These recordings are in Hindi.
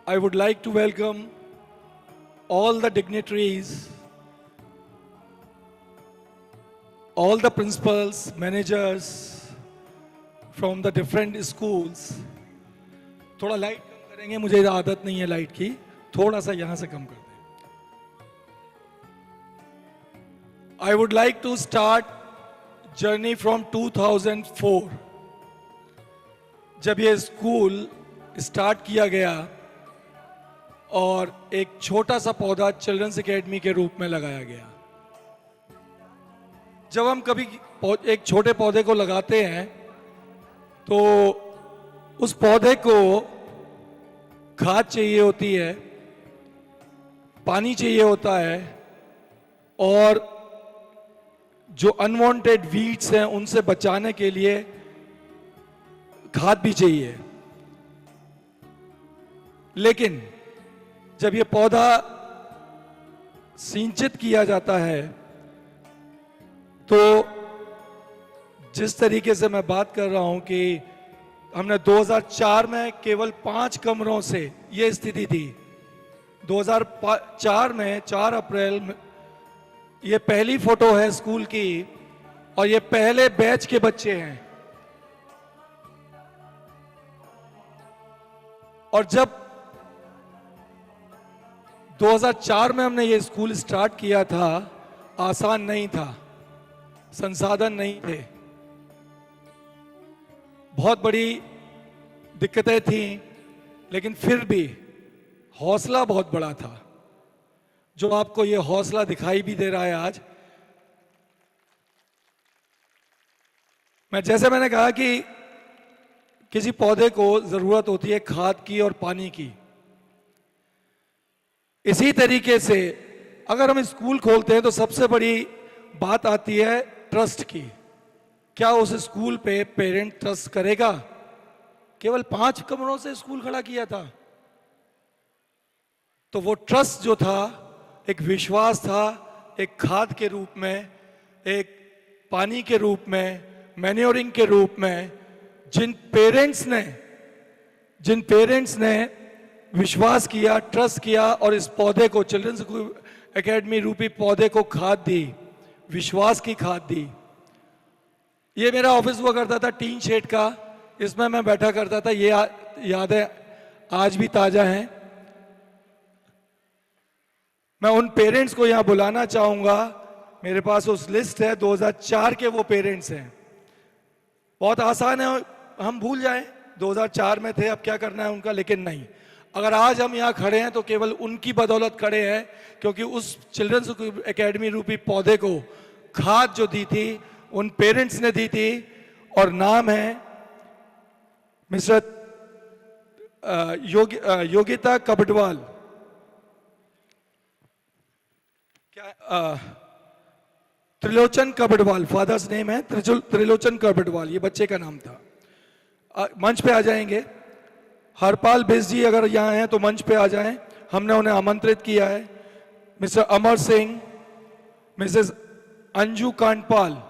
I would like to welcome all the dignitaries, all the principals, managers from the different schools. थोड़ा लाइट कम करेंगे, मुझे आदत नहीं है लाइट की, थोड़ा सा यहां से कम कर दें. I would like to start journey from 2004. जब ये स्कूल स्टार्ट किया गया और एक छोटा सा पौधा चिल्ड्रंस एकेडमी के रूप में लगाया गया. जब हम कभी एक छोटे पौधे को लगाते हैं तो उस पौधे को खाद चाहिए होती है, पानी चाहिए होता है और जो अनवांटेड वीड्स हैं उनसे बचाने के लिए खाद भी चाहिए. लेकिन जब ये पौधा सिंचित किया जाता है तो जिस तरीके से मैं बात कर रहा हूं कि हमने 2004 में केवल 5 कमरों से ये स्थिति थी. 2004 में 4 अप्रैल में ये पहली फोटो है स्कूल की और ये पहले बैच के बच्चे हैं. और जब 2004 में हमने ये स्कूल स्टार्ट किया था, आसान नहीं था, संसाधन नहीं थे, बहुत बड़ी दिक्कतें थी, लेकिन फिर भी हौसला बहुत बड़ा था, जो आपको ये हौसला दिखाई भी दे रहा है आज. मैंने कहा कि किसी पौधे को जरूरत होती है खाद की और पानी की. इसी तरीके से अगर हम स्कूल खोलते हैं तो सबसे बड़ी बात आती है ट्रस्ट की. क्या उस स्कूल पे पेरेंट ट्रस्ट करेगा? केवल 5 कमरों से स्कूल खड़ा किया था, तो वो ट्रस्ट जो था, एक विश्वास था, एक खाद के रूप में, एक पानी के रूप में, मैन्योरिंग के रूप में, जिन पेरेंट्स ने विश्वास किया, ट्रस्ट किया और इस पौधे को, चिल्ड्रंस एकेडमी रूपी पौधे को खाद दी, विश्वास की खाद दी. ये मेरा ऑफिस हुआ करता था टीन शेड का, इसमें मैं बैठा करता था. ये यादें आज भी ताजा हैं. मैं उन पेरेंट्स को यहां बुलाना चाहूंगा. मेरे पास उस लिस्ट है, 2004 के वो पेरेंट्स हैं. बहुत आसान है हम भूल जाएं 2004 में थे, अब क्या करना है उनका, लेकिन नहीं. अगर आज हम यहाँ खड़े हैं तो केवल उनकी बदौलत खड़े हैं, क्योंकि उस चिल्ड्रंस एकेडमी रूपी पौधे को खाद जो दी थी उन पेरेंट्स ने दी थी. और नाम है Mr Yogita Kabadwal. Trilochan Kabadwal father's name है, त्रिलोचन कबडवाल, ये बच्चे का नाम था. मंच पे आ जाएंगे. हरपाल बेस जी अगर यहाँ हैं तो मंच पे आ जाएं, हमने उन्हें आमंत्रित किया है. मिस्टर अमर सिंह, मिसेस अंजू कांडपाल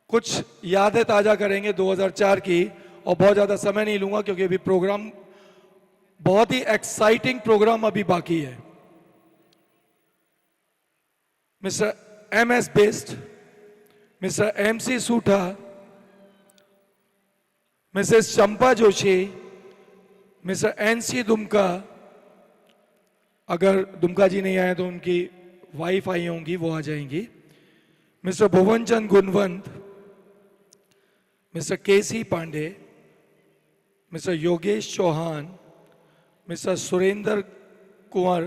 कुछ यादें ताजा करेंगे 2004 की. और बहुत ज्यादा समय नहीं लूंगा क्योंकि अभी प्रोग्राम, बहुत ही एक्साइटिंग प्रोग्राम अभी बाकी है. Mr M S Bisht, Mr M C Sutha, Mrs Champa Joshi, Mr N C Dumka. अगर दुमका जी नहीं आए तो उनकी वाइफ आई होंगी, वो आ जाएंगी. मिस्टर भुवनचंद गुणवंत, मिस्टर के सी पांडे, मिस्टर योगेश चौहान, मिस्टर सुरेंद्र कुंवर,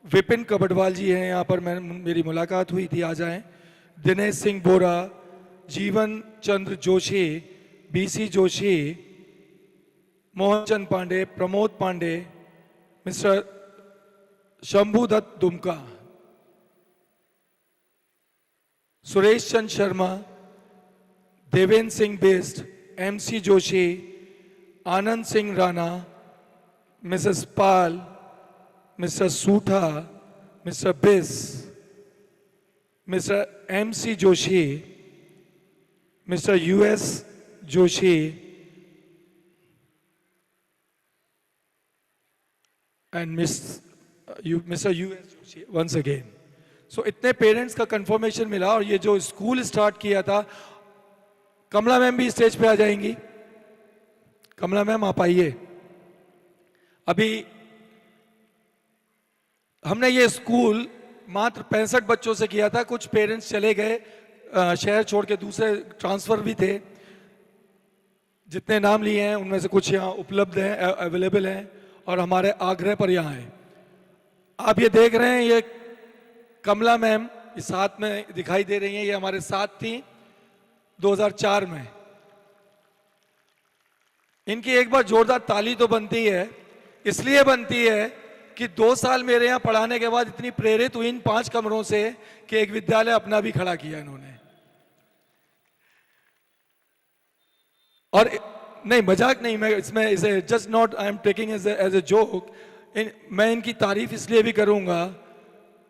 विपिन कबडवाल जी हैं यहाँ पर, मेरी मुलाकात हुई थी, आ जाएं. Dinesh Singh Bora, Jeevan Chandra Joshi, BC Joshi, Mohanchand Pande, Pramod Pande, Mr Shambhudutt Dumka, Suresh Chand Sharma, Devendra Singh Bisht, MC Joshi, Anand Singh Rana, Mrs Pal, Mr Sutha, Mr Bisht, Mr MC Joshi, Mr US Joshi, and Mr US Joshi once again. So इतने पेरेंट्स का कंफर्मेशन मिला, और ये जो स्कूल स्टार्ट किया था, कमला मैम भी स्टेज पे आ जाएंगी। कमला मैम आप आइए। अभी हमने ये स्कूल मात्र 65 बच्चों से किया था। कुछ पेरेंट्स चले गए, शहर छोड़ के दूसरे ट्रांसफर भी थे। जितने नाम लिए हैं उनमें से कुछ यहाँ उपलब्ध हैं, अवेलेबल हैं, और हमारे आग्रह पर यहाँ हैं। आप ये देख रहे हैं, ये कमला मैम इस साथ में दिखाई दे रही हैं। ये हमारे साथ थी 2004 में। इनकी एक बार जोरदार ताली तो बनती है, इसलिए बनती है कि 2 साल मेरे यहाँ पढ़ाने के बाद इतनी प्रेरित हुई इन 5 कमरों से कि एक विद्यालय अपना भी खड़ा किया इन्होंने। और नहीं, मजाक नहीं, मैं इसमें इसे just not I am taking as a joke. मैं इनकी तारीफ इसलिए भी करूंगा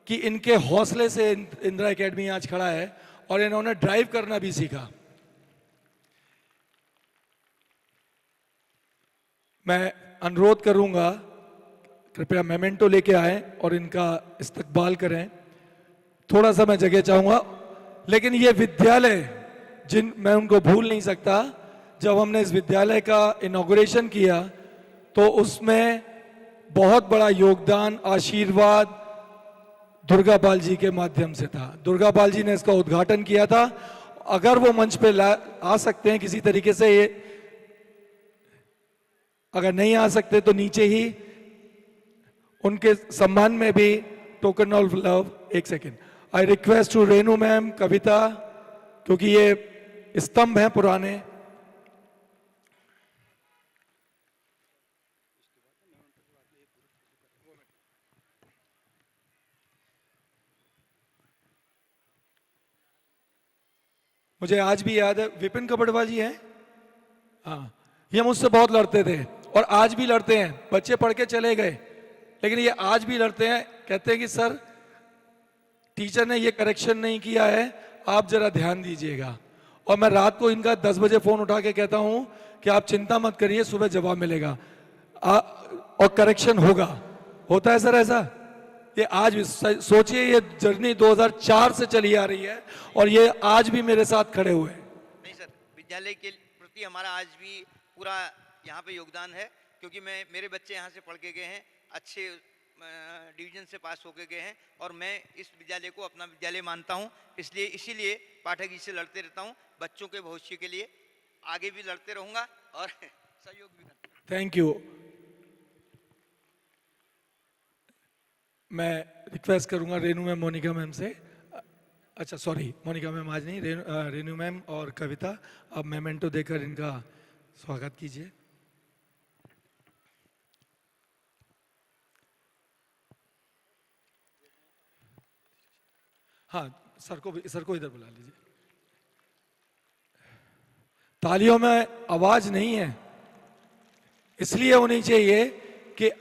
कि इनके हौसले से इंदिरा एकेडमी आज खड़ा है, और इन्होंने ड्राइव करना भी सीखा। मैं अनुरोध करूंगा, कृपया मेमेंटो लेके आए और इनका इस्तकबाल करें। थोड़ा सा मैं जगह चाहूंगा, लेकिन ये विद्यालय मैं उनको भूल नहीं सकता। जब हमने इस विद्यालय का इनॉग्रेशन किया तो उसमें बहुत बड़ा योगदान, आशीर्वाद दुर्गा पाल जी के माध्यम से था। दुर्गा पाल जी ने इसका उद्घाटन किया था। अगर वो मंच पे आ सकते हैं किसी तरीके से, ये अगर नहीं आ सकते तो नीचे ही उनके सम्मान में भी टोकन ऑफ लव। एक second, I request to Renu ma'am, Kavita, क्योंकि ये स्तंभ हैं पुराने। मुझे आज भी याद है, विपिन कबड़वाल जी हैं, हाँ, ये मुझसे बहुत लड़ते थे और आज भी लड़ते हैं। बच्चे पढ़ के चले गए, लेकिन ये आज भी लड़ते हैं। कहते हैं कि सर, टीचर ने ये करेक्शन नहीं किया है, आप जरा ध्यान दीजिएगा। और मैं रात को इनका 10 बजे फोन उठा के कहता हूं कि आप चिंता मत करिए, सुबह जवाब मिलेगा और करेक्शन होगा। होता है सर ऐसा? ये आज भी सोचिए, ये जर्नी 2004 से चली आ रही है और ये आज भी मेरे साथ खड़े हुए हैं। नहीं सर, विद्यालय के प्रति हमारा आज भी पूरा यहाँ पे योगदान है, क्योंकि मेरे बच्चे यहाँ से पढ़ के गए हैं, अच्छे डिवीजन से पास होके गए हैं, और मैं इस विद्यालय को अपना विद्यालय मानता हूँ। इसीलिए पाठक जी से लड़ते रहता हूँ, बच्चों के भविष्य के लिए आगे भी लड़ते रहूंगा और सहयोग भी करता हूँ। Thank you. मैं रिक्वेस्ट करूंगा रेनू मैम, मोनिका मैम से। अच्छा सॉरी, मोनिका मैम आज नहीं, रेनू मैम और कविता, आप मेमेंटो देकर इनका स्वागत कीजिए। हाँ, सर को इधर बुला लीजिए। तालियों में आवाज नहीं है, इसलिए होनी चाहिए कि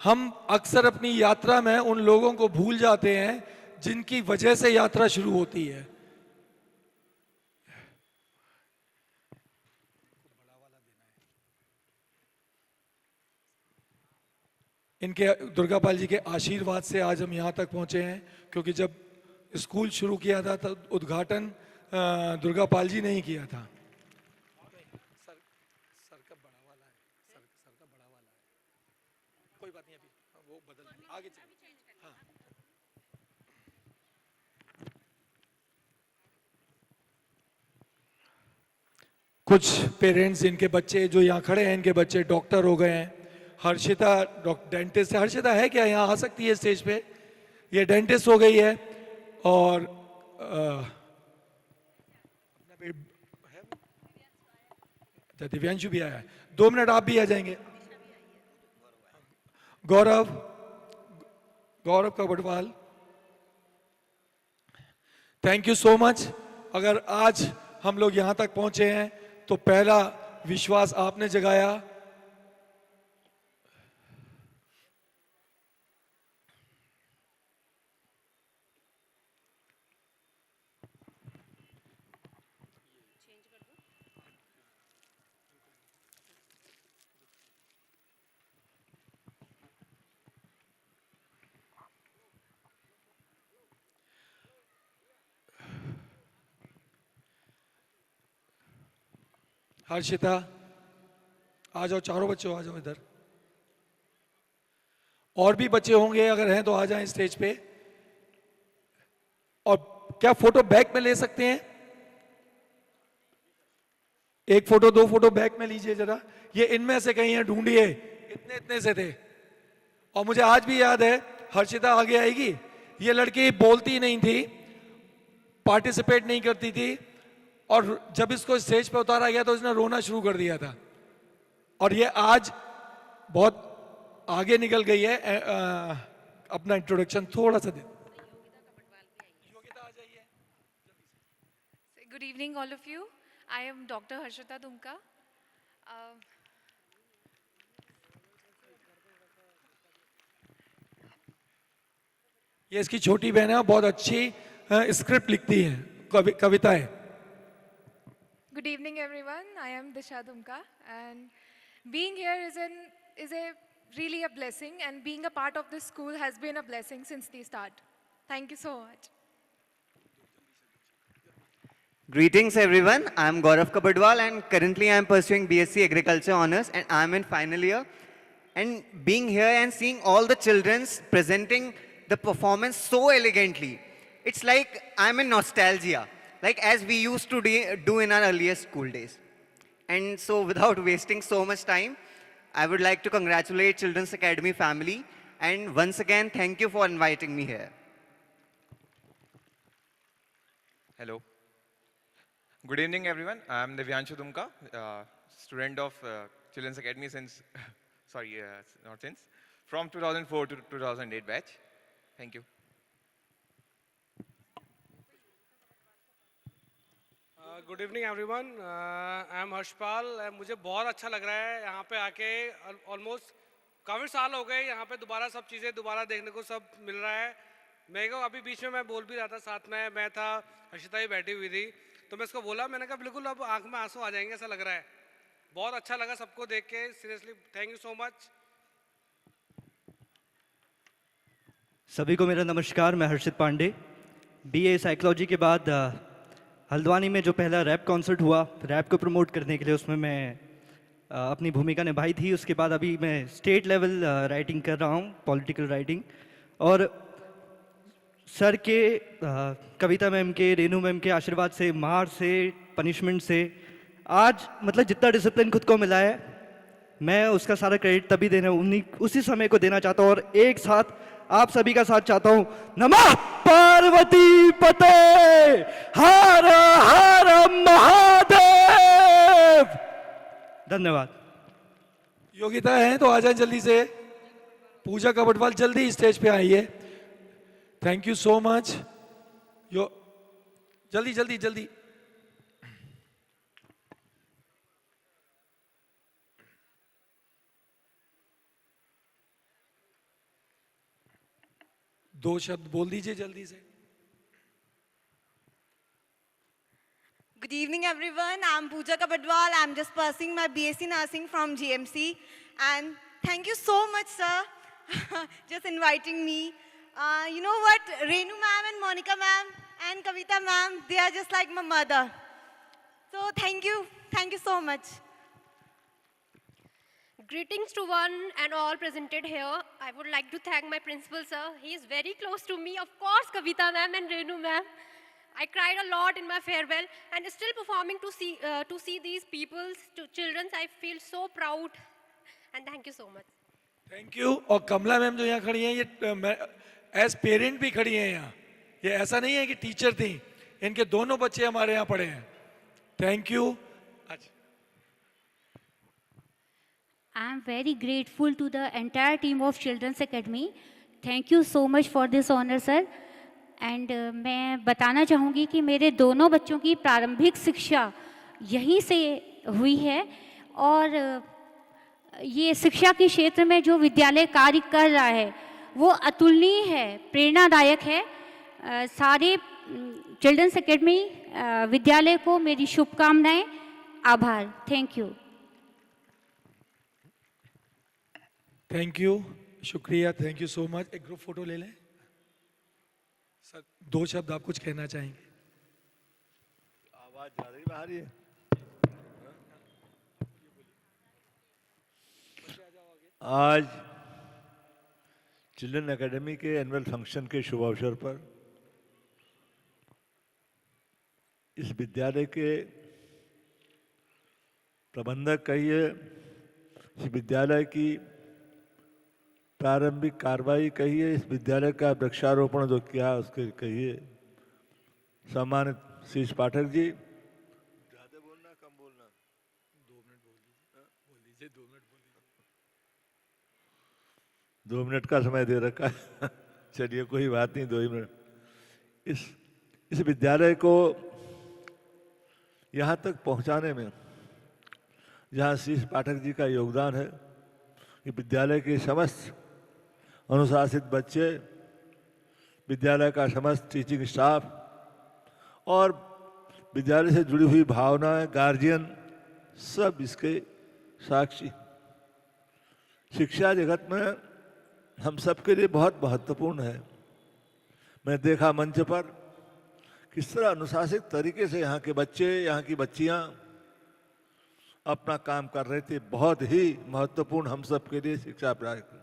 हम अक्सर अपनी यात्रा में उन लोगों को भूल जाते हैं जिनकी वजह से यात्रा शुरू होती है। इनके दुर्गापाल जी के आशीर्वाद से आज हम यहाँ तक पहुँचे हैं, क्योंकि जब स्कूल शुरू किया था तो उद्घाटन दुर्गापाल जी ने ही किया था। सर का बड़ा वाला है, सर का बड़ा वाला है, कोई बात नहीं, अभी वो बदल आगे चलिए। हाँ, कुछ पेरेंट्स, इनके बच्चे जो यहाँ खड़े हैं, इनके बच्चे डॉक्टर हो गए हैं। हर्षिता डेंटिस्ट है। हर्षिता है क्या, यहाँ आ सकती है स्टेज पे? ये डेंटिस्ट हो गई है। और दिव्यांशु भी आया है। 2 मिनट आप भी आ जाएंगे। Gaurav Kabadwal, thank you so much. अगर आज हम लोग यहां तक पहुंचे हैं तो पहला विश्वास आपने जगाया। हर्षिता, आ जाओ, चारों बच्चे आ जाओ इधर। और भी बच्चे होंगे, अगर हैं तो आ जाएं स्टेज पे। और क्या फोटो बैक में ले सकते हैं? एक फोटो, दो फोटो बैक में लीजिए जरा। ये इनमें से कहीं है, ढूंढिए, इतने इतने से थे। और मुझे आज भी याद है, हर्षिता आगे आएगी, ये लड़की बोलती नहीं थी, पार्टिसिपेट नहीं करती थी, और जब इसको स्टेज पे उतारा गया तो इसने रोना शुरू कर दिया था। और ये आज बहुत आगे निकल गई है। अपना इंट्रोडक्शन थोड़ा सा दे। योगिता आ जाइए। Good evening, all of you. I am Dr. Harshita Dumka. ये इसकी छोटी बहन है, बहुत अच्छी स्क्रिप्ट लिखती है, कविताएं। Good evening, everyone. I am Disha Dumka, and being here is a really a blessing, and being a part of this school has been a blessing since the start. Thank you so much. Greetings everyone, I am Gaurav Kabadwal and currently I am pursuing BSc Agriculture Honours and I am in final year. And being here and seeing all the children presenting the performance so elegantly, it's like I'm in nostalgia, like as we used to do in our earlier school days. And so without wasting so much time, I would like to congratulate Children's Academy family and once again thank you for inviting me here. Hello. Good evening, everyone. I am Divyanshu Dumka, student of Children's Academy since, not since, from 2004 to 2008 batch. Thank you. Good evening everyone, I am Harshpal. मुझे बहुत अच्छा लग रहा है यहाँ पे आके। ऑलमोस्ट काफ़ी साल हो गए यहाँ पे, दोबारा सब चीज़ें दोबारा देखने को सब मिल रहा है। मेरे को अभी बीच में मैं बोल भी रहा था, साथ में मैं था, हर्षिता ही बैठी हुई थी, तो मैं इसको बोला, मैंने कहा बिल्कुल अब आंख में आंसू आ जाएंगे ऐसा लग रहा है। बहुत अच्छा लगा सबको देख के, seriously thank you so much. सभी को मेरा नमस्कार। मैं हर्षित पांडे, बीए साइकोलॉजी के बाद हल्द्वानी में जो पहला रैप कॉन्सर्ट हुआ, रैप को प्रमोट करने के लिए, उसमें मैं अपनी भूमिका निभाई थी। उसके बाद अभी मैं स्टेट लेवल राइटिंग कर रहा हूँ, पॉलिटिकल राइटिंग। और सर के, कविता मैम के, रेनू मैम के आशीर्वाद से, मार से, पनिशमेंट से आज मतलब जितना डिसिप्लिन खुद को मिला है, मैं उसका सारा क्रेडिट तभी उसी समय को देना चाहता हूँ। और एक साथ आप सभी का साथ चाहता हूँ। नमः पार्वती पते, हर हर महादेव। धन्यवाद। योगिता है तो आ जाए जल्दी से। पूजा कबटवाल जल्दी स्टेज पे आइए। Thank you so much. जल्दी जल्दी जल्दी। दो शब्द बोल दीजिए जल्दी से। Good evening, everyone. I'm Pooja Kabadwal. I'm just pursuing my BSc Nursing from GMC. And thank you so much, sir, just inviting me. You know what? Renu ma'am and Monica ma'am and Kavita ma'am, they are just like my mother. So thank you. Thank you so much. Greetings to one and all presented here. I would like to thank my principal, sir. He is very close to me. Of course, Kavita ma'am and Renu ma'am. I cried a lot in my farewell, and still performing to see these people's children. I feel so proud, and thank you so much. Thank you. और कमला मैम जो यहाँ खड़ी हैं, ये एज पेरेंट भी खड़ी हैं यहाँ। ये ऐसा नहीं है कि टीचर थी, इनके दोनों बच्चे हमारे यहाँ पढ़े हैं। Thank you. I am very grateful to the entire team of Children's Academy. Thank you so much for this honor, sir. And मैं बताना चाहूँगी कि मेरे दोनों बच्चों की प्रारंभिक शिक्षा यहीं से हुई है, और ये शिक्षा के क्षेत्र में जो विद्यालय कार्य कर रहा है वो अतुलनीय है, प्रेरणादायक है। सारे चिल्ड्रंस एकेडमी विद्यालय को मेरी शुभकामनाएं, आभार। Thank you. थैंक यू, शुक्रिया, थैंक यू सो मच। एक ग्रुप फोटो ले लें सर। दो शब्द आप कुछ कहना चाहेंगे? आवाज जा रही बाहर ही है। आज चिल्ड्रन एकेडमी के एनुअल फंक्शन के शुभ अवसर पर इस विद्यालय के प्रबंधक कहिए, इस विद्यालय की प्रारंभिक कार्रवाई कहिए, इस विद्यालय का वृक्षारोपण जो किया उसके कहिए, सम्मानित शीश पाठक जी, ज़्यादा बोलना कम बोलना, 2 मिनट बोल लीजिए, 2 मिनट बोल लीजिए, 2 मिनट का समय दे रखा है। चलिए कोई बात नहीं, 2 ही मिनट। इस विद्यालय को यहाँ तक पहुँचाने में जहाँ शीश पाठक जी का योगदान है, ये विद्यालय के समस्त अनुशासित बच्चे, विद्यालय का समस्त टीचिंग स्टाफ और विद्यालय से जुड़ी हुई भावनाएं, गार्जियन, सब इसके साक्षी। शिक्षा जगत में हम सबके लिए बहुत महत्वपूर्ण है। मैं देखा मंच पर किस तरह अनुशासित तरीके से यहाँ के बच्चे, यहाँ की बच्चियाँ अपना काम कर रहे थे। बहुत ही महत्वपूर्ण हम सब के लिए शिक्षा प्राप्त।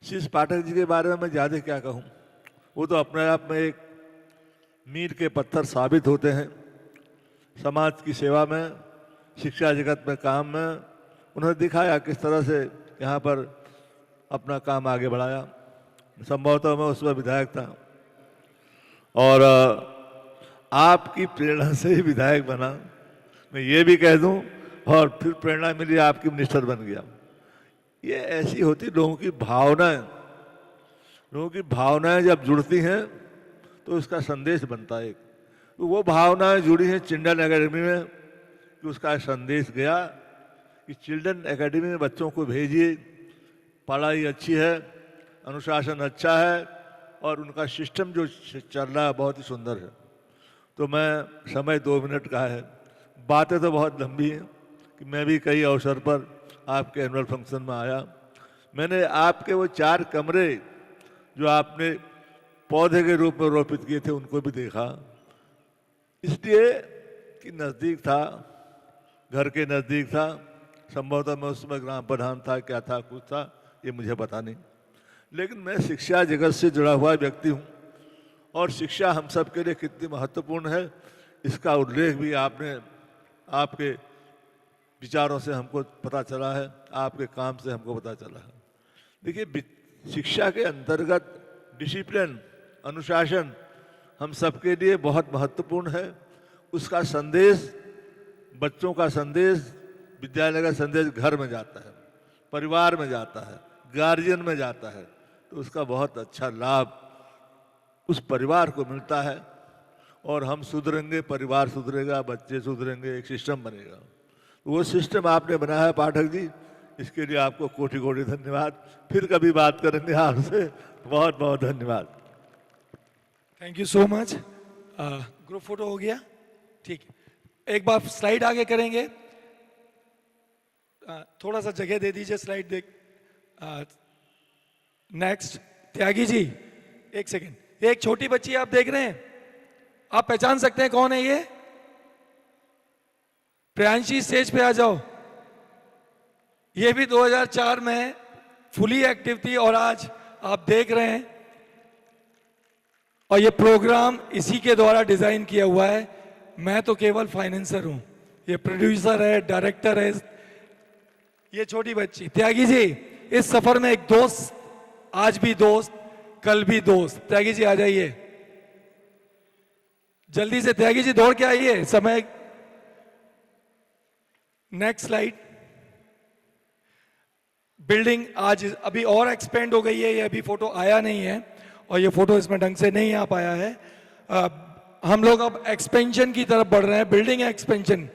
शीश पाठक जी के बारे में मैं ज़्यादा क्या कहूँ, वो तो अपने आप में एक मील के पत्थर साबित होते हैं। समाज की सेवा में, शिक्षा जगत में, काम में उन्होंने दिखाया किस तरह से यहाँ पर अपना काम आगे बढ़ाया। संभवतः मैं उसमें विधायक था और आपकी प्रेरणा से ही विधायक बना, मैं ये भी कह दूं, और फिर प्रेरणा मिली आपकी मिनिस्टर बन गया। ये ऐसी होती लोगों की भावनाएं, लोगों की भावनाएं जब जुड़ती हैं तो उसका संदेश बनता है। तो वो भावनाएं जुड़ी हैं चिल्ड्रन एकेडमी में कि उसका संदेश गया कि चिल्ड्रन एकेडमी में बच्चों को भेजिए, पढ़ाई अच्छी है, अनुशासन अच्छा है और उनका सिस्टम जो चल रहा है बहुत ही सुंदर है। तो मैं, समय 2 मिनट का है, बातें तो बहुत लंबी हैं कि मैं भी कई अवसर पर आपके एनुअल फंक्शन में आया। मैंने आपके वो 4 कमरे जो आपने पौधे के रूप में रोपित किए थे उनको भी देखा, इसलिए कि नज़दीक था, घर के नज़दीक था। संभवतः मैं उसमें ग्राम प्रधान था, क्या था, कुछ था, ये मुझे पता नहीं। लेकिन मैं शिक्षा जगत से जुड़ा हुआ व्यक्ति हूँ और शिक्षा हम सब के लिए कितनी महत्वपूर्ण है इसका उल्लेख भी आपने, आपके विचारों से हमको पता चला है, आपके काम से हमको पता चला है। देखिए, शिक्षा के अंतर्गत डिसिप्लिन, अनुशासन हम सबके लिए बहुत महत्वपूर्ण है। उसका संदेश, बच्चों का संदेश, विद्यालय का संदेश घर में जाता है, परिवार में जाता है, गार्जियन में जाता है, तो उसका बहुत अच्छा लाभ उस परिवार को मिलता है। और हम सुधरेंगे, परिवार सुधरेगा, बच्चे सुधरेंगे, एक सिस्टम बनेगा। वो सिस्टम आपने बनाया है पाठक जी, इसके लिए आपको कोटि कोटि धन्यवाद। फिर कभी बात करेंगे आपसे, बहुत बहुत धन्यवाद। Thank you so much. Group photo हो गया, ठीक है। एक बार स्लाइड आगे करेंगे, थोड़ा सा जगह दे दीजिए, स्लाइड देख। Next, Tyagi ji, 1 second. ये एक छोटी बच्ची आप देख रहे हैं, आप पहचान सकते हैं कौन है ये? प्रियांशी, स्टेज पे आ जाओ। ये भी 2004 में फुली एक्टिव थी और आज आप देख रहे हैं, और ये प्रोग्राम इसी के द्वारा डिजाइन किया हुआ है। मैं तो केवल फाइनेंसर हूं, ये प्रोड्यूसर है, डायरेक्टर है। ये छोटी बच्ची त्यागी जी, इस सफर में एक दोस्त, आज भी दोस्त, कल भी दोस्त। त्यागी जी आ जाइए जल्दी से, त्यागी जी दौड़ के आइए, समय। Next slide. बिल्डिंग आज अभी और एक्सपेंड हो गई है, ये अभी फोटो आया नहीं है और ये फोटो इसमें ढंग से नहीं आ पाया है। हम लोग अब एक्सपेंशन की तरफ बढ़ रहे हैं, बिल्डिंग एक्सपेंशन।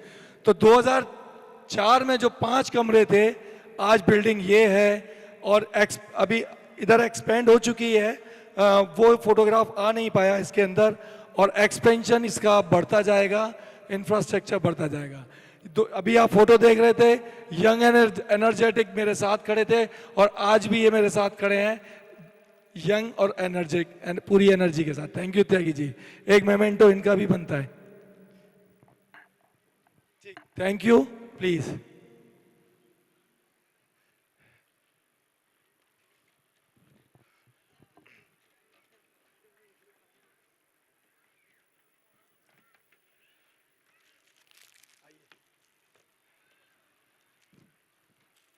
तो 2004 में जो 5 कमरे थे, आज बिल्डिंग ये है और अभी इधर एक्सपेंड हो चुकी है। वो फोटोग्राफ आ नहीं पाया इसके अंदर, और एक्सपेंशन इसका बढ़ता जाएगा, इंफ्रास्ट्रक्चर बढ़ता जाएगा। अभी आप फोटो देख रहे थे, यंग एनर्जेटिक मेरे साथ खड़े थे और आज भी ये मेरे साथ खड़े हैं, यंग और एनर्जेटिक, पूरी एनर्जी के साथ। Thank you Tyagi ji. एक मोमेंटो इनका भी बनता है। Thank you, please.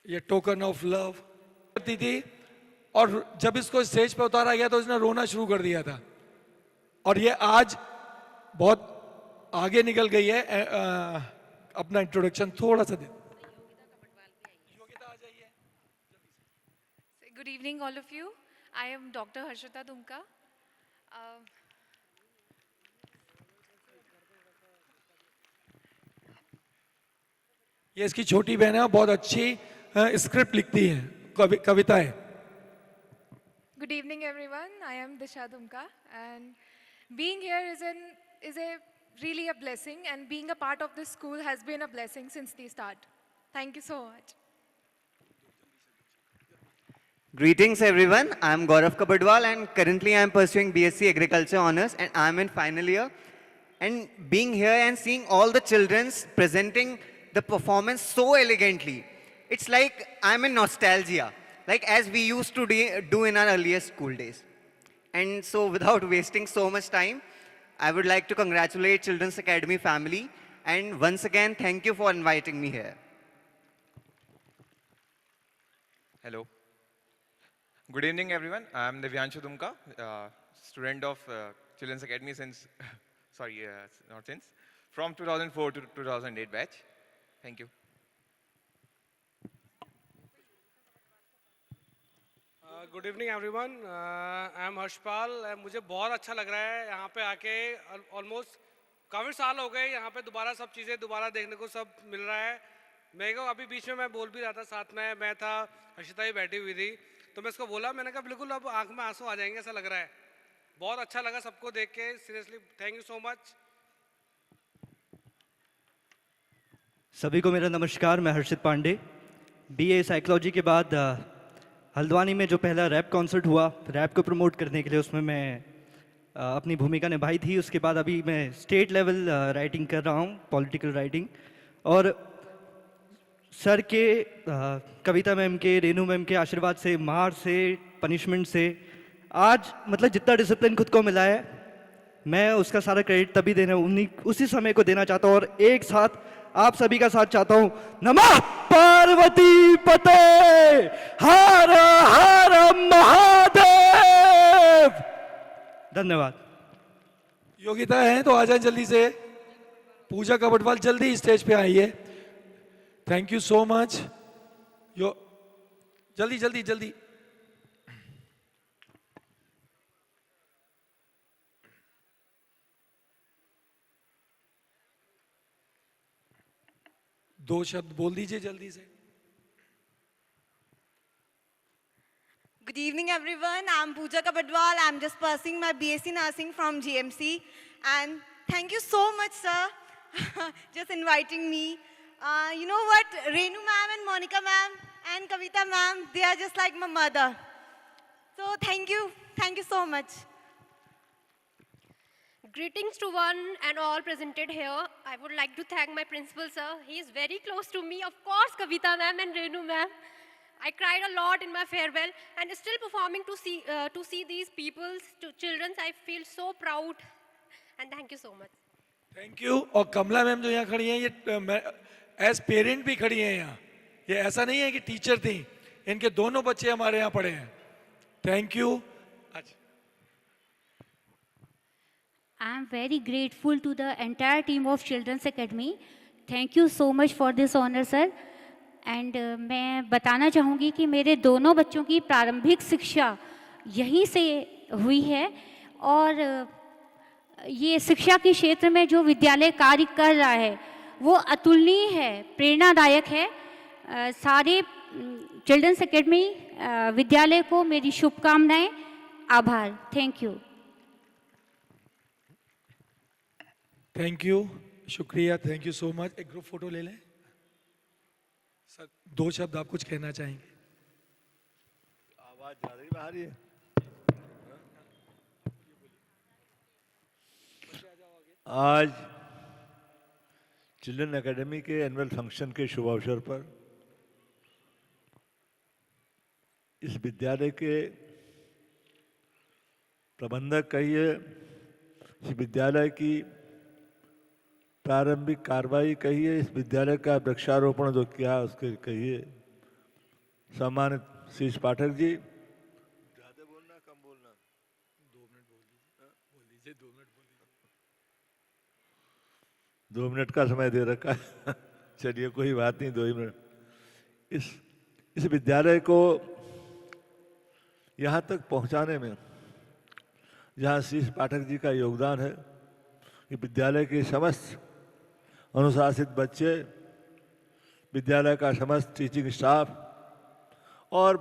ये टोकन ऑफ लव करती थी, और जब इसको स्टेज पे उतारा गया तो इसने रोना शुरू कर दिया था, और ये आज बहुत आगे निकल गई है। अपना इंट्रोडक्शन थोड़ा सा दे। Good evening, all of you. I am Dr. Harshita Dumka. ये इसकी छोटी बहन है, बहुत अच्छी स्क्रिप्ट लिखती है, कविताएं। Good evening, everyone. I am Disha Dumka, and being here is a really a blessing, and being a part of this school has been a blessing since the start. Thank you so much. Greetings everyone, I am Gaurav Kabadwal and currently I am pursuing BSc Agriculture Honours and I am in final year. And being here and seeing all the children presenting the performance so elegantly, it's like I'm in nostalgia, like as we used to do in our earlier school days. And so without wasting so much time, I would like to congratulate Children's Academy family and once again thank you for inviting me here. Hello. Good evening, everyone. I am Divyanshu Dumka, student of Children's Academy since, not since, from 2004 to 2008 batch. Thank you. Good evening everyone, I am Harshpal. मुझे बहुत अच्छा लग रहा है यहाँ पे आके। ऑलमोस्ट काफ़ी साल हो गए यहाँ पे दोबारा सब चीज़ें दोबारा देखने को सब मिल रहा है। मेरे को अभी बीच में मैं बोल भी रहा था, साथ में मैं था, हर्षिता ही बैठी हुई थी, तो मैं इसको बोला, मैंने कहा बिल्कुल अब आंख में आंसू आ जाएंगे ऐसा लग रहा है। बहुत अच्छा लगा सबको देख के, seriously thank you so much. सभी को मेरा नमस्कार, मैं हर्षित पांडे। बीए साइकोलॉजी के बाद हल्द्वानी में जो पहला रैप कॉन्सर्ट हुआ, रैप को प्रमोट करने के लिए, उसमें मैं अपनी भूमिका निभाई थी। उसके बाद अभी मैं स्टेट लेवल राइटिंग कर रहा हूँ, पॉलिटिकल राइटिंग। और सर के, कविता मैम के, रेनू मैम के आशीर्वाद से, मार से, पनिशमेंट से आज मतलब जितना डिसिप्लिन खुद को मिला है, मैं उसका सारा क्रेडिट तभी देना, उसी समय को देना चाहता हूँ। और एक साथ आप सभी का साथ चाहता हूँ। नमः पार्वती पते, हर हर महादेव। धन्यवाद। योग्यता है तो आ जाए जल्दी से। पूजा कबडवाल जल्दी स्टेज पे आइए। Thank you so much. जल्दी जल्दी जल्दी। दो शब्द बोल दीजिए जल्दी से। Good evening, everyone. I'm Pooja Kabadwal. I'm just pursuing my BSc Nursing from GMC. And thank you so much, sir, just inviting me. You know what? Renu ma'am and Monica ma'am and Kavita ma'am, they are just like my mother. So thank you. Thank you so much. Greetings to one and all presented here. I would like to thank my principal, sir. He is very close to me. Of course, Kavita ma'am and Renu ma'am. I cried a lot in my farewell, and still performing to see these people's children. I feel so proud, and thank you so much. Thank you. और कमला मैम जो यहाँ खड़ी हैं, ये एज पेरेंट भी खड़ी हैं यहाँ। ये ऐसा नहीं है कि टीचर थी, इनके दोनों बच्चे हमारे यहाँ पढ़े हैं। Thank you. I am very grateful to the entire team of Children's Academy. Thank you so much for this honor, sir. And मैं बताना चाहूँगी कि मेरे दोनों बच्चों की प्रारंभिक शिक्षा यहीं से हुई है, और ये शिक्षा के क्षेत्र में जो विद्यालय कार्य कर रहा है वो अतुलनीय है, प्रेरणादायक है। सारे चिल्ड्रंस एकेडमी विद्यालय को मेरी शुभकामनाएं, आभार। Thank you. थैंक यू, शुक्रिया, थैंक यू सो मच। एक ग्रुप फोटो ले लें सर। दो शब्द आप कुछ कहना चाहेंगे? आवाज जा रही बाहर ही है। आज चिल्ड्रन एकेडमी के एनुअल फंक्शन के शुभ अवसर पर इस विद्यालय के प्रबंधक कहिए, इस विद्यालय की प्रारंभिक कार्रवाई कहिए, इस विद्यालय का वृक्षारोपण जो किया उसके कहिए, सम्मानित शीश पाठक जी, ज़्यादा बोलना कम बोलना? 2 मिनट बोल लीजिए, 2 मिनट बोलिए। 2 मिनट का समय दे रखा है। चलिए कोई बात नहीं, 2 ही मिनट। इस विद्यालय को यहाँ तक पहुँचाने में जहाँ शीश पाठक जी का योगदान है, कि विद्यालय के समस्त अनुशासित बच्चे, विद्यालय का समस्त टीचिंग स्टाफ और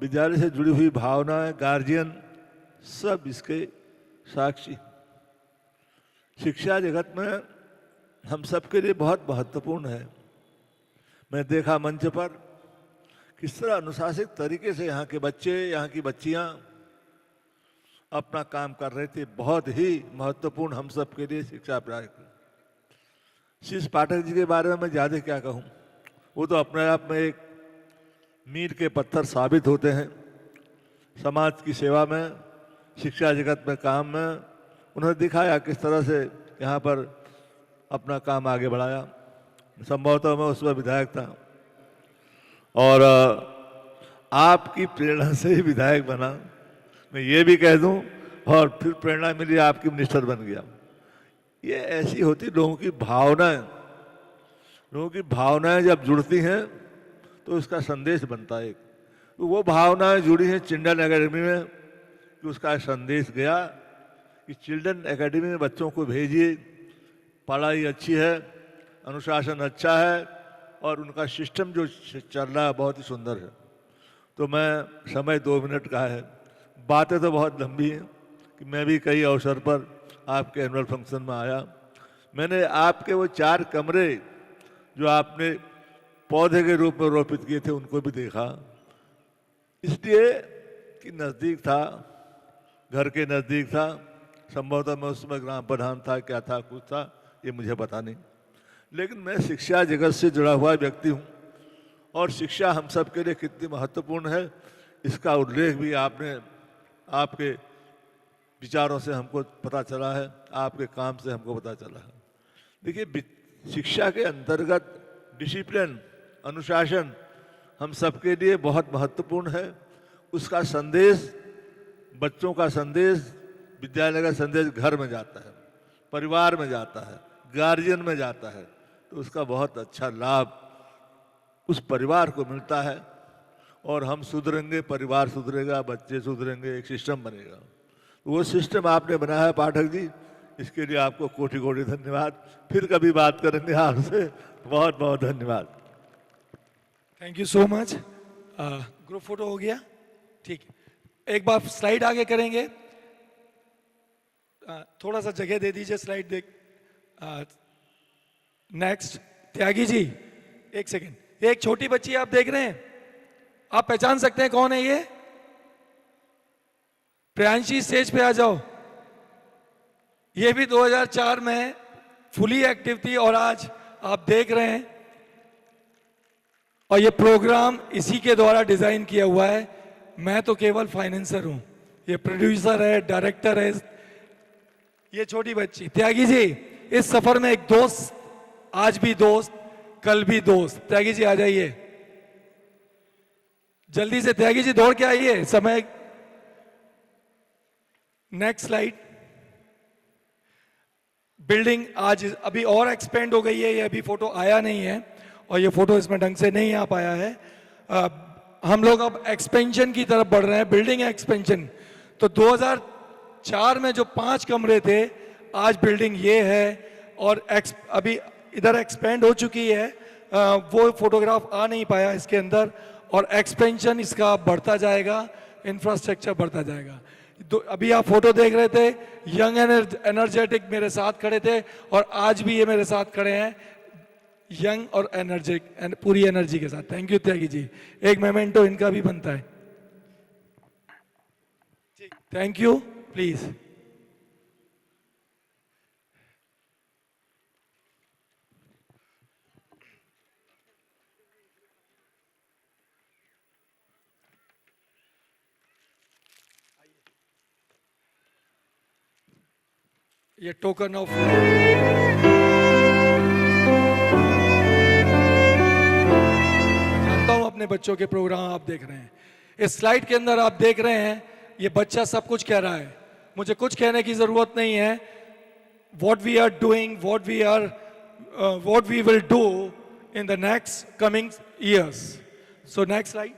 विद्यालय से जुड़ी हुई भावनाएं, गार्जियन, सब इसके साक्षी। शिक्षा जगत में हम सबके लिए बहुत महत्वपूर्ण है। मैं देखा मंच पर किस तरह अनुशासित तरीके से यहाँ के बच्चे, यहाँ की बच्चियाँ अपना काम कर रहे थे। बहुत ही महत्वपूर्ण हम सब के लिए शिक्षा प्राप्त। शीश पाठक जी के बारे में मैं ज़्यादा क्या कहूँ, वो तो अपने आप में एक मील के पत्थर साबित होते हैं। समाज की सेवा में, शिक्षा जगत में काम में उन्होंने दिखाया किस तरह से यहाँ पर अपना काम आगे बढ़ाया। संभवतः मैं उसमें विधायक था और आपकी प्रेरणा से ही विधायक बना, मैं ये भी कह दूं, और फिर प्रेरणा मिली, आपकी मिनिस्टर बन गया। ये ऐसी होती लोगों की भावनाएं। लोगों की भावनाएं जब जुड़ती हैं तो उसका संदेश बनता है। तो वो भावनाएं जुड़ी हैं चिल्ड्रन एकेडमी में, कि उसका संदेश गया कि चिल्ड्रन एकेडमी में बच्चों को भेजिए, पढ़ाई अच्छी है, अनुशासन अच्छा है और उनका सिस्टम जो चल रहा है बहुत ही सुंदर है। तो मैं, समय 2 मिनट का है, बातें तो बहुत लंबी हैं कि मैं भी कई अवसर पर आपके एनुअल फंक्शन में आया। मैंने आपके वो 4 कमरे जो आपने पौधे के रूप में रोपित किए थे उनको भी देखा, इसलिए कि नज़दीक था, घर के नज़दीक था। संभवतः मैं उसमें ग्राम प्रधान था, क्या था, कुछ था, ये मुझे पता नहीं। लेकिन मैं शिक्षा जगत से जुड़ा हुआ व्यक्ति हूँ और शिक्षा हम सब के लिए कितनी महत्वपूर्ण है इसका उल्लेख भी आपके विचारों से हमको पता चला है, आपके काम से हमको पता चला है। देखिए, शिक्षा के अंतर्गत डिसिप्लिन, अनुशासन हम सबके लिए बहुत महत्वपूर्ण है। उसका संदेश, बच्चों का संदेश, विद्यालय का संदेश घर में जाता है, परिवार में जाता है, गार्जियन में जाता है, तो उसका बहुत अच्छा लाभ उस परिवार को मिलता है। और हम सुधरेंगे, परिवार सुधरेगा, बच्चे सुधरेंगे, एक सिस्टम बनेगा। वो सिस्टम आपने बनाया है पाठक जी, इसके लिए आपको कोटि कोटि धन्यवाद। फिर कभी बात करेंगे आपसे, बहुत बहुत धन्यवाद। Thank you so much. Group photo हो गया, ठीक है। एक बार स्लाइड आगे करेंगे, थोड़ा सा जगह दे दीजिए, स्लाइड देख। Next, Tyagi ji, 1 second. ये एक छोटी बच्ची आप देख रहे हैं, आप पहचान सकते हैं कौन है ये? प्रियांशी, स्टेज पे आ जाओ। ये भी 2004 में फुली एक्टिव थी और आज आप देख रहे हैं, और ये प्रोग्राम इसी के द्वारा डिजाइन किया हुआ है। मैं तो केवल फाइनेंसर हूं, ये प्रोड्यूसर है, डायरेक्टर है। ये छोटी बच्ची त्यागी जी, इस सफर में एक दोस्त, आज भी दोस्त, कल भी दोस्त। त्यागी जी आ जाइए जल्दी से, त्यागी जी दौड़ के आइए, समय। Next slide. बिल्डिंग आज अभी और एक्सपेंड हो गई है, ये अभी फोटो आया नहीं है और ये फोटो इसमें ढंग से नहीं आ पाया है। हम लोग अब एक्सपेंशन की तरफ बढ़ रहे हैं, बिल्डिंग एक्सपेंशन। तो 2004 में जो 5 कमरे थे, आज बिल्डिंग ये है और अभी इधर एक्सपेंड हो चुकी है। वो फोटोग्राफ आ नहीं पाया इसके अंदर, और एक्सपेंशन इसका बढ़ता जाएगा, इंफ्रास्ट्रक्चर बढ़ता जाएगा। अभी आप फोटो देख रहे थे, यंग एनर्जेटिक मेरे साथ खड़े थे और आज भी ये मेरे साथ खड़े हैं, यंग और एनर्जेटिक, पूरी एनर्जी के साथ। Thank you Tyagi ji. एक मोमेंटो इनका भी बनता है। Thank you, please. ये टोकन ऑफ जानता हूं अपने बच्चों के प्रोग्राम आप देख रहे हैं। इस स्लाइड के अंदर आप देख रहे हैं ये बच्चा सब कुछ कह रहा है, मुझे कुछ कहने की जरूरत नहीं है। what we are doing, what we will do in the next coming years. So next slide.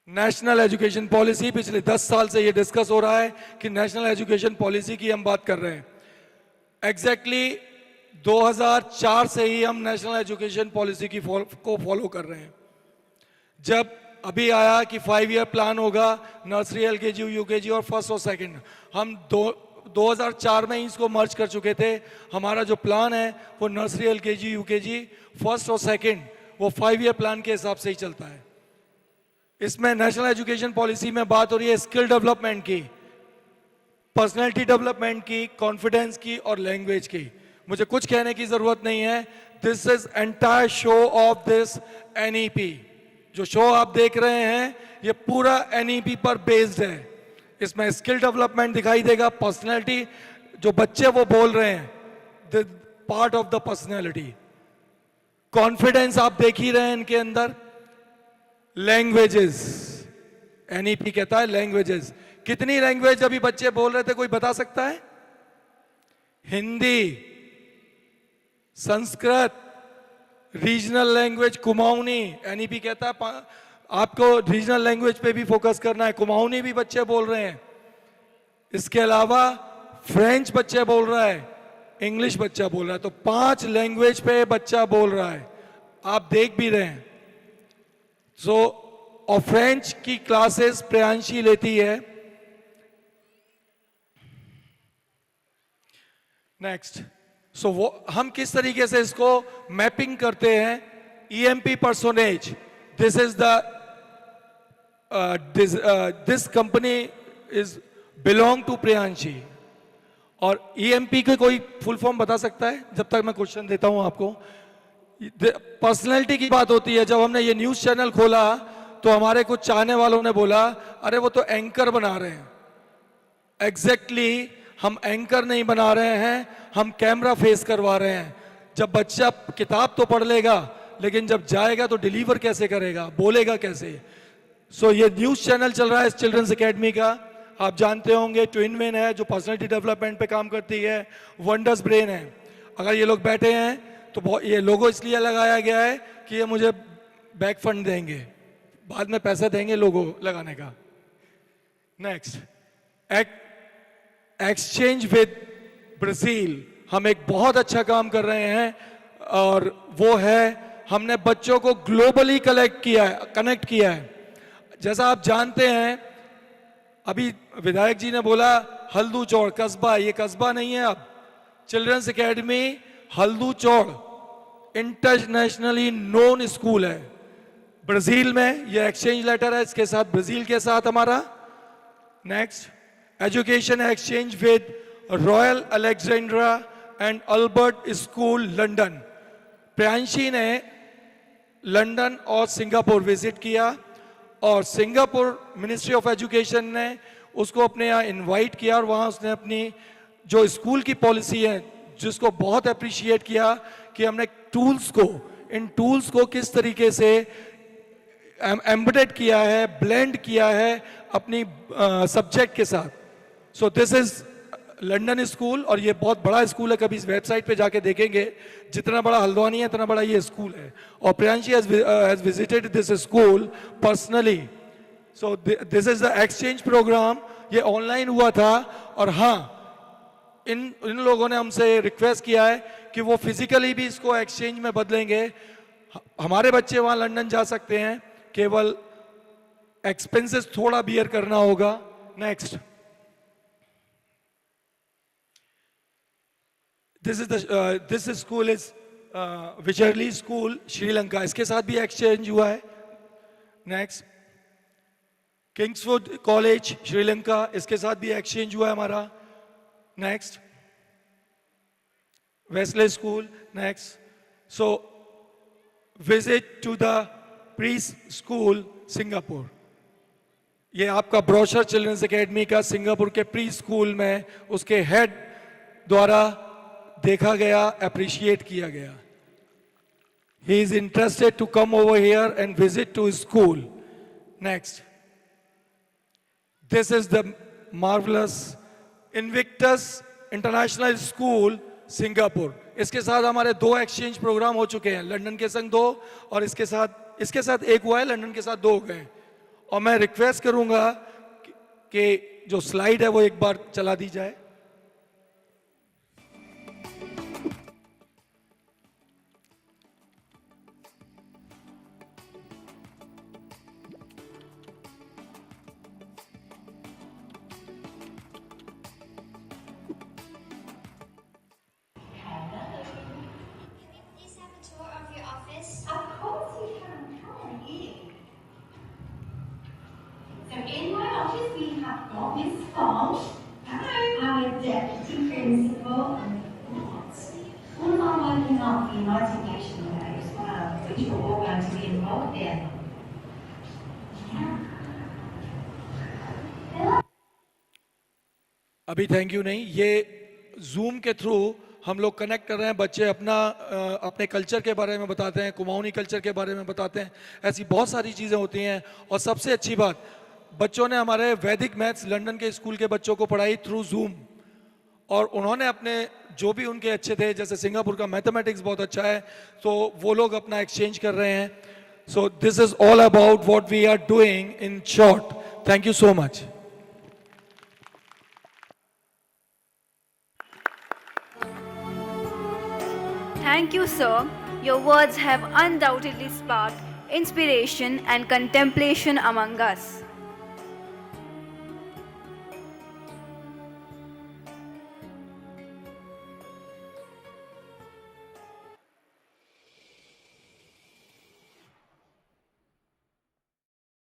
National education policy, पिछले 10 साल से ये डिस्कस हो रहा है कि नेशनल एजुकेशन पॉलिसी की हम बात कर रहे हैं। एग्जैक्टली 2004 से ही हम नेशनल एजुकेशन पॉलिसी को फॉलो कर रहे हैं। जब अभी आया कि 5 ईयर प्लान होगा, नर्सरी, एलकेजी, यूकेजी और फर्स्ट और सेकंड, हम 2004 में ही इसको मर्ज कर चुके थे। हमारा जो प्लान है वो नर्सरी, एलकेजी, यूकेजी, फर्स्ट और सेकंड, वो 5 ईयर प्लान के हिसाब से ही चलता है। इसमें नेशनल एजुकेशन पॉलिसी में बात हो रही है स्किल डेवलपमेंट की, पर्सनैलिटी डेवलपमेंट की, कॉन्फिडेंस की और लैंग्वेज की। मुझे कुछ कहने की जरूरत नहीं है। This is entire show off this NEP. जो शो आप देख रहे हैं ये पूरा एनईपी पर बेस्ड है। इसमें स्किल डेवलपमेंट दिखाई देगा, पर्सनैलिटी, जो बच्चे वो बोल रहे हैं, the part of the personality. Confidence आप देख ही रहे हैं इनके अंदर। लैंग्वेजेस, एनईपी कहता है लैंग्वेजेस। कितनी लैंग्वेज अभी बच्चे बोल रहे थे, कोई बता सकता है? Hindi, Sanskrit, regional language Kumaoni. NEP कहता है आपको रीजनल लैंग्वेज पे भी फोकस करना है। कुमाऊनी भी बच्चे बोल रहे हैं। इसके अलावा फ्रेंच बच्चे बोल रहा है, इंग्लिश बच्चा बोल रहा है। तो 5 लैंग्वेज पे बच्चा बोल रहा है, आप देख भी रहे हैं। और फ्रेंच की क्लासेस प्रियांशी लेती है। नेक्स्ट, वो हम किस तरीके से इसको मैपिंग करते हैं? EMP personage, this is the this company is belong to Priyanshi. और ईएमपी के कोई फुल फॉर्म बता सकता है जब तक मैं क्वेश्चन देता हूं आपको? पर्सनैलिटी की बात होती है। जब हमने ये न्यूज चैनल खोला तो हमारे कुछ चाहने वालों ने बोला अरे वो तो एंकर बना रहे हैं। एग्जैक्टली हम एंकर नहीं बना रहे हैं, हम कैमरा फेस करवा रहे हैं। जब बच्चा किताब तो पढ़ लेगा, लेकिन जब जाएगा तो डिलीवर कैसे करेगा, बोलेगा कैसे? ये न्यूज चैनल चल रहा है चिल्ड्रंस एकेडमी का। आप जानते होंगे ट्विन मेन है जो पर्सनैलिटी डेवलपमेंट पे काम करती है, वंडर्स ब्रेन है। अगर ये लोग बैठे हैं तो ये लोगो इसलिए लगाया गया है कि ये मुझे बैक फंड देंगे, बाद में पैसा देंगे लोगो लगाने का। Next, exchange with Brazil. हम एक बहुत अच्छा काम कर रहे हैं और वो है हमने बच्चों को ग्लोबली कनेक्ट किया है। जैसा आप जानते हैं, अभी विधायक जी ने बोला हल्दू चौड़ कस्बा, ये कस्बा नहीं है। अब children's academy Haldu Chaur internationally known school है ब्राजील में। ये एक्सचेंज लेटर है इसके साथ, ब्राजील के साथ हमारा। Next, education exchange with royal Alexandra and Albert school London. Priyanshi ने लंदन और सिंगापुर विजिट किया और सिंगापुर मिनिस्ट्री ऑफ एजुकेशन ने उसको अपने यहाँ इनवाइट किया और वहाँ उसने अपनी जो स्कूल की पॉलिसी है जिसको बहुत अप्रिशिएट किया कि हमने इन टूल्स को किस तरीके से एम्बेडेड किया है, ब्लेंड किया है अपनी सब्जेक्ट के साथ। दिस इज लंदन स्कूल और ये बहुत बड़ा स्कूल है। कभी इस वेबसाइट पे जाके देखेंगे, जितना बड़ा हल्द्वानी है इतना बड़ा ये स्कूल है। और Priyanshi has visited this school personally. This is the exchange programme. ये ऑनलाइन हुआ था और हाँ, इन लोगों ने हमसे रिक्वेस्ट किया है कि वो फिजिकली भी इसको एक्सचेंज में बदलेंगे। हमारे बच्चे वहां लंदन जा सकते हैं, केवल एक्सपेंसेस थोड़ा बियर करना होगा। Next, this school is which really school Sri Lanka, इसके साथ भी एक्सचेंज हुआ है। नेक्स्ट, किंग्सवुड कॉलेज श्रीलंका, इसके साथ भी एक्सचेंज हुआ है हमारा। Next, Wesley school. Next, visit to the pre school Singapore. ये आपका ब्रोशर चिल्ड्रंस एकेडमी का सिंगापुर के प्री स्कूल में उसके हेड द्वारा देखा गया, अप्रिशिएट किया गया। he is interested to come over here and visit to his school. Next. This is the marvelous Invictus International School, Singapore. इसके साथ हमारे 2 एक्सचेंज प्रोग्राम हो चुके हैं, लंदन के संग 2 और इसके साथ एक हुआ है, लंदन के साथ 2 हो गए. और मैं रिक्वेस्ट करूंगा कि जो स्लाइड है वो एक बार चला दी जाए. In my office, we have got Miss Fong. Hello. Our deputy principal. All of our working on the imagination day as well, which we're all going to be involved in. अभी थैंक यू नहीं, ये जूम के थ्रू हम लोग कनेक्ट कर रहे हैं. बच्चे अपने कल्चर के बारे में बताते हैं, कुमाऊनी कल्चर के बारे में बताते हैं. ऐसी बहुत सारी चीज़ें होती हैं. और सबसे अच्छी बात, बच्चों ने हमारे वैदिक मैथ्स लंदन के स्कूल के बच्चों को पढ़ाई थ्रू जूम. और उन्होंने अपने जो भी उनके अच्छे थे, जैसे सिंगापुर का मैथमेटिक्स बहुत अच्छा है, तो वो लोग अपना एक्सचेंज कर रहे हैं. So this is all about what we are doing in short. Thank you so much. Thank you, sir. Your words have undoubtedly sparked inspiration and contemplation among us.